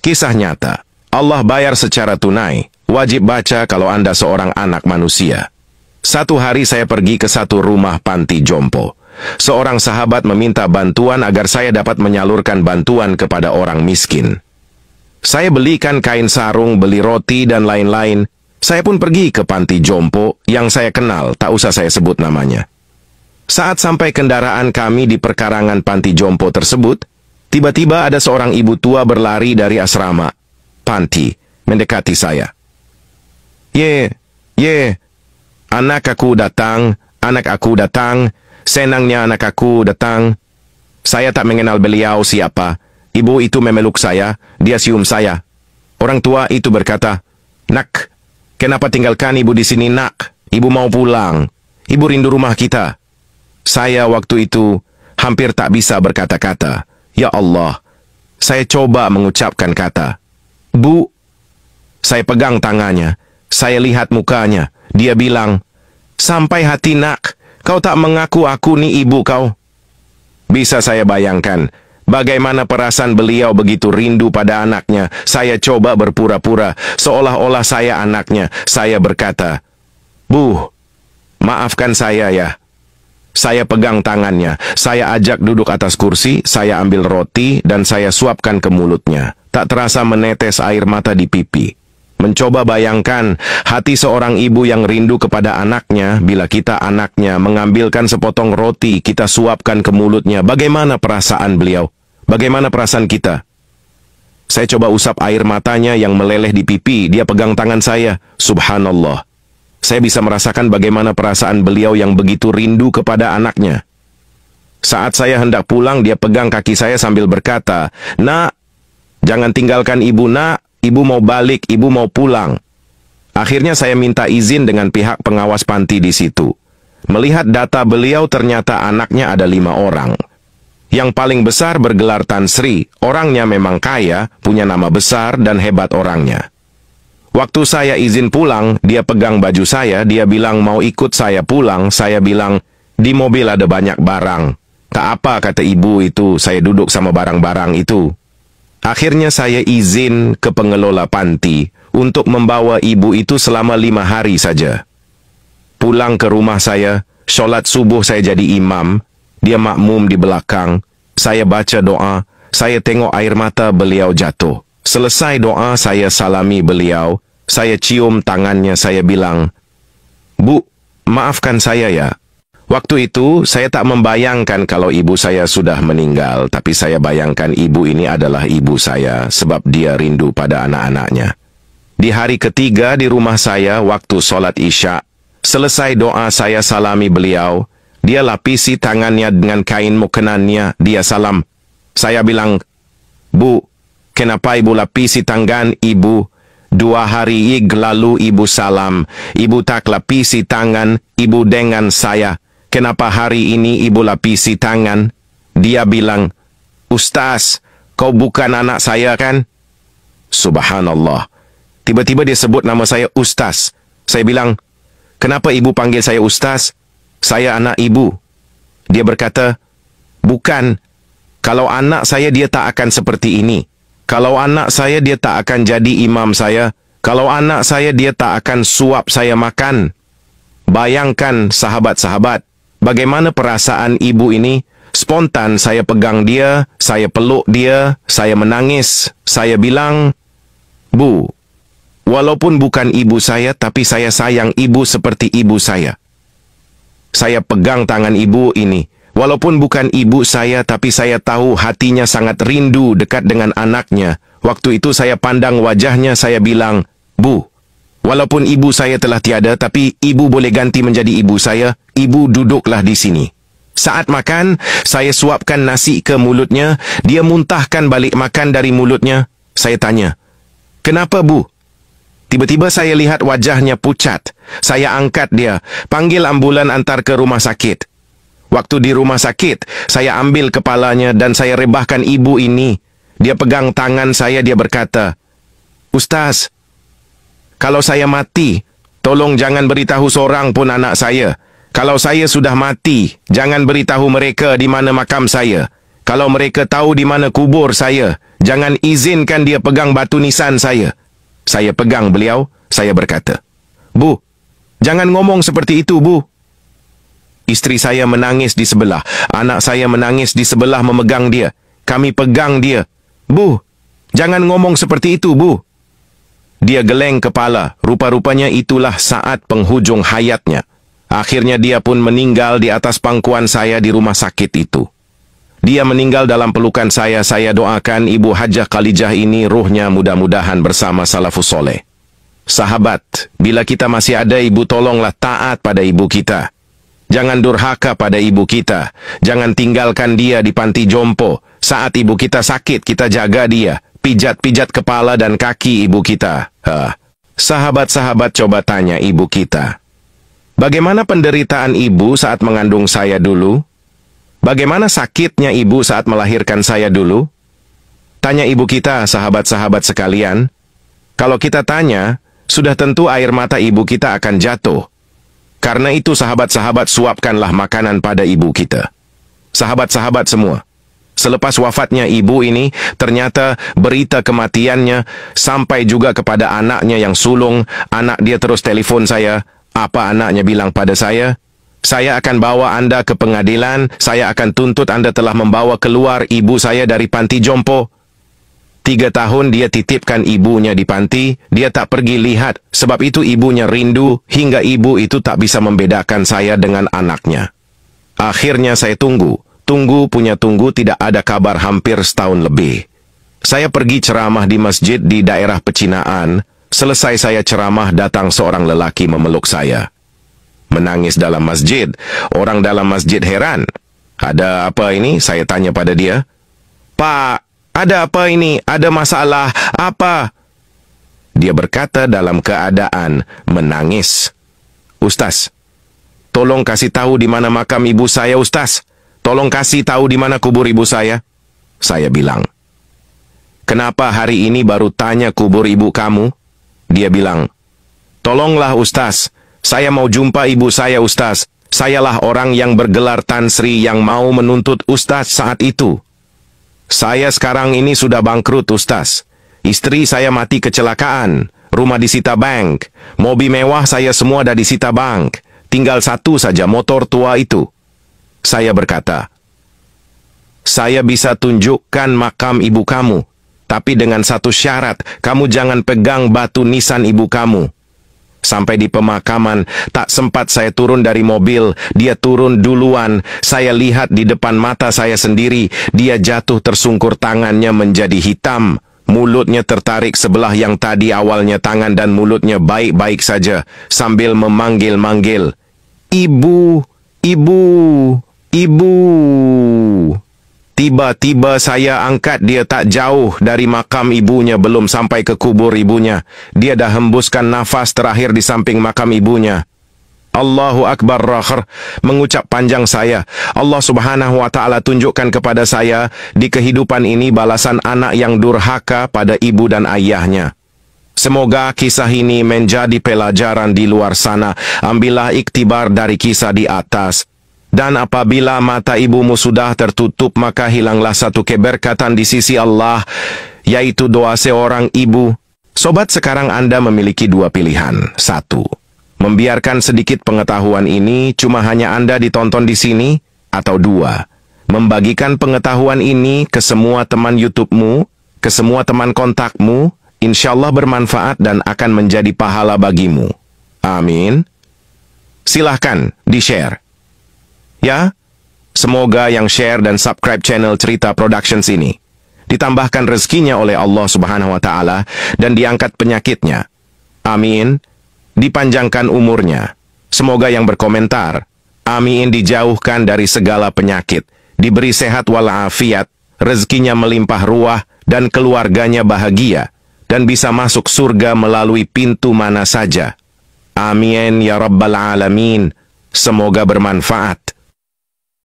Kisah nyata. Allah bayar secara tunai. Wajib baca kalau Anda seorang anak manusia. Satu hari saya pergi ke satu rumah panti jompo. Seorang sahabat meminta bantuan agar saya dapat menyalurkan bantuan kepada orang miskin. Saya belikan kain sarung, beli roti, dan lain-lain. Saya pun pergi ke panti jompo yang saya kenal, tak usah saya sebut namanya. Saat sampai kendaraan kami di perkarangan panti jompo tersebut, tiba-tiba ada seorang ibu tua berlari dari asrama panti, mendekati saya. Ye, anak aku datang, senangnya anak aku datang. Saya tak mengenal beliau siapa. Ibu itu memeluk saya, dia cium saya. Orang tua itu berkata, "Nak, kenapa tinggalkan ibu di sini, nak? Ibu mau pulang. Ibu rindu rumah kita." Saya waktu itu hampir tak bisa berkata-kata. Ya Allah, saya coba mengucapkan kata, "Bu." Saya pegang tangannya, saya lihat mukanya. Dia bilang, "Sampai hati, nak. Kau tak mengaku aku ni ibu kau." Bisa saya bayangkan bagaimana perasaan beliau begitu rindu pada anaknya. Saya coba berpura-pura seolah-olah saya anaknya. Saya berkata, "Bu, maafkan saya ya." Saya pegang tangannya, saya ajak duduk atas kursi, saya ambil roti dan saya suapkan ke mulutnya. Tak terasa menetes air mata di pipi. Mencoba bayangkan hati seorang ibu yang rindu kepada anaknya bila kita anaknya mengambilkan sepotong roti kita suapkan ke mulutnya. Bagaimana perasaan beliau? Bagaimana perasaan kita? Saya coba usap air matanya yang meleleh di pipi. Dia pegang tangan saya. Subhanallah. Saya bisa merasakan bagaimana perasaan beliau yang begitu rindu kepada anaknya. Saat saya hendak pulang, dia pegang kaki saya sambil berkata, "Nak, jangan tinggalkan ibu, nak. Ibu mau balik, ibu mau pulang." Akhirnya saya minta izin dengan pihak pengawas panti di situ. Melihat data beliau, ternyata anaknya ada 5 orang. Yang paling besar bergelar Tan Sri. Orangnya memang kaya, punya nama besar dan hebat orangnya. Waktu saya izin pulang, dia pegang baju saya, dia bilang mau ikut saya pulang. Saya bilang, "Di mobil ada banyak barang." "Tak apa," kata ibu itu, "saya duduk sama barang-barang itu." Akhirnya saya izin ke pengelola panti untuk membawa ibu itu selama 5 hari saja. Pulang ke rumah saya, sholat subuh saya jadi imam, dia makmum di belakang. Saya baca doa, saya tengok air mata beliau jatuh. Selesai doa, saya salami beliau, saya cium tangannya, saya bilang, "Bu, maafkan saya ya." Waktu itu, saya tak membayangkan kalau ibu saya sudah meninggal, tapi saya bayangkan ibu ini adalah ibu saya, sebab dia rindu pada anak-anaknya. Di hari ketiga di rumah saya, waktu sholat Isya, selesai doa saya salami beliau, dia lapisi tangannya dengan kain mukenannya, dia salam. Saya bilang, "Bu, kenapa ibu lapisi tangan ibu? 2 hari lalu ibu salam, ibu tak lapisi tangan ibu dengan saya. Kenapa hari ini ibu lapisi tangan?" Dia bilang, "Ustaz, kau bukan anak saya kan?" Subhanallah. Tiba-tiba dia sebut nama saya Ustaz. Saya bilang, "Kenapa ibu panggil saya Ustaz? Saya anak ibu." Dia berkata, "Bukan. Kalau anak saya dia tak akan seperti ini. Kalau anak saya dia tak akan jadi imam saya. Kalau anak saya dia tak akan suap saya makan." Bayangkan sahabat-sahabat, bagaimana perasaan ibu ini? Spontan saya pegang dia, saya peluk dia, saya menangis. Saya bilang, "Bu, walaupun bukan ibu saya, tapi saya sayang ibu seperti ibu saya." Saya pegang tangan ibu ini. Walaupun bukan ibu saya, tapi saya tahu hatinya sangat rindu dekat dengan anaknya. Waktu itu saya pandang wajahnya, saya bilang, "Bu, walaupun ibu saya telah tiada, tapi ibu boleh ganti menjadi ibu saya. Ibu duduklah di sini." Saat makan, saya suapkan nasi ke mulutnya. Dia muntahkan balik makan dari mulutnya. Saya tanya, "Kenapa, Bu?" Tiba-tiba saya lihat wajahnya pucat. Saya angkat dia, panggil ambulan antar ke rumah sakit. Waktu di rumah sakit, saya ambil kepalanya dan saya rebahkan ibu ini. Dia pegang tangan saya, dia berkata, "Ustaz, kalau saya mati, tolong jangan beritahu seorang pun anak saya. Kalau saya sudah mati, jangan beritahu mereka di mana makam saya. Kalau mereka tahu di mana kubur saya, jangan izinkan dia pegang batu nisan saya. Saya pegang beliau, saya berkata, Bu, jangan ngomong seperti itu, Bu. Istri saya menangis di sebelah, anak saya menangis di sebelah memegang dia. Kami pegang dia. Bu, jangan ngomong seperti itu, Bu. Dia geleng kepala, rupa-rupanya itulah saat penghujung hayatnya. Akhirnya dia pun meninggal di atas pangkuan saya di rumah sakit itu. Dia meninggal dalam pelukan saya doakan Ibu Hajah Khalijah ini ruhnya mudah-mudahan bersama salafus soleh. Sahabat, bila kita masih ada ibu, tolonglah taat pada ibu kita. Jangan durhaka pada ibu kita. Jangan tinggalkan dia di panti jompo. Saat ibu kita sakit, kita jaga dia. Pijat-pijat kepala dan kaki ibu kita. Sahabat-sahabat coba tanya ibu kita. Bagaimana penderitaan ibu saat mengandung saya dulu? Bagaimana sakitnya ibu saat melahirkan saya dulu? Tanya ibu kita, sahabat-sahabat sekalian. Kalau kita tanya, sudah tentu air mata ibu kita akan jatuh. Karena itu sahabat-sahabat, suapkanlah makanan pada ibu kita. Sahabat-sahabat semua, selepas wafatnya ibu ini, ternyata berita kematiannya sampai juga kepada anaknya yang sulung. Anak dia terus telepon saya. Apa anaknya bilang pada saya? Saya akan bawa Anda ke pengadilan, saya akan tuntut Anda telah membawa keluar ibu saya dari panti jompo. 3 tahun dia titipkan ibunya di panti, dia tak pergi lihat, sebab itu ibunya rindu, hingga ibu itu tak bisa membedakan saya dengan anaknya. Akhirnya saya tunggu, tidak ada kabar hampir setahun lebih. Saya pergi ceramah di masjid di daerah Pecinaan, selesai saya ceramah datang seorang lelaki memeluk saya. Menangis dalam masjid. Orang dalam masjid heran. Ada apa ini? Saya tanya pada dia. Pak, ada apa ini? Ada masalah apa? Dia berkata dalam keadaan menangis. Ustaz, tolong kasih tahu di mana makam ibu saya, Ustaz. Tolong kasih tahu di mana kubur ibu saya. Saya bilang, kenapa hari ini baru tanya kubur ibu kamu? Dia bilang, tolonglah Ustaz. Saya mau jumpa ibu saya, Ustaz. Sayalah orang yang bergelar Tan Sri yang mau menuntut Ustaz saat itu. Saya sekarang ini sudah bangkrut, Ustaz. Istri saya mati kecelakaan. Rumah disita bank. Mobil mewah saya semua dah disita bank. Tinggal satu saja motor tua itu. Saya berkata, saya bisa tunjukkan makam ibu kamu. Tapi dengan satu syarat, kamu jangan pegang batu nisan ibu kamu. Sampai di pemakaman, tak sempat saya turun dari mobil, dia turun duluan. Saya lihat di depan mata saya sendiri, dia jatuh tersungkur, tangannya menjadi hitam. Mulutnya tertarik sebelah yang tadi awalnya tangan dan mulutnya baik-baik saja, sambil memanggil-manggil, Ibu, Ibu, Ibu. Tiba-tiba saya angkat dia tak jauh dari makam ibunya, belum sampai ke kubur ibunya. Dia dah hembuskan nafas terakhir di samping makam ibunya. Allahu Akbar rakhir, mengucap panjang saya. Allah Subhanahu wa Ta'ala tunjukkan kepada saya di kehidupan ini balasan anak yang durhaka pada ibu dan ayahnya. Semoga kisah ini menjadi pelajaran di luar sana. Ambillah iktibar dari kisah di atas. Dan apabila mata ibumu sudah tertutup, maka hilanglah satu keberkatan di sisi Allah, yaitu doa seorang ibu. Sobat, sekarang Anda memiliki 2 pilihan. 1. Membiarkan sedikit pengetahuan ini cuma hanya Anda ditonton di sini, atau 2. Membagikan pengetahuan ini ke semua teman YouTube-mu, ke semua teman kontakmu, insyaallah bermanfaat dan akan menjadi pahala bagimu. Amin. Silahkan di-share. Ya, semoga yang share dan subscribe channel Cerita Productions ini ditambahkan rezekinya oleh Allah Subhanahu wa Ta'ala dan diangkat penyakitnya. Amin. Dipanjangkan umurnya. Semoga yang berkomentar, amin, dijauhkan dari segala penyakit, diberi sehat walafiat, rezekinya melimpah ruah dan keluarganya bahagia dan bisa masuk surga melalui pintu mana saja. Amin ya Rabbal Alamin. Semoga bermanfaat.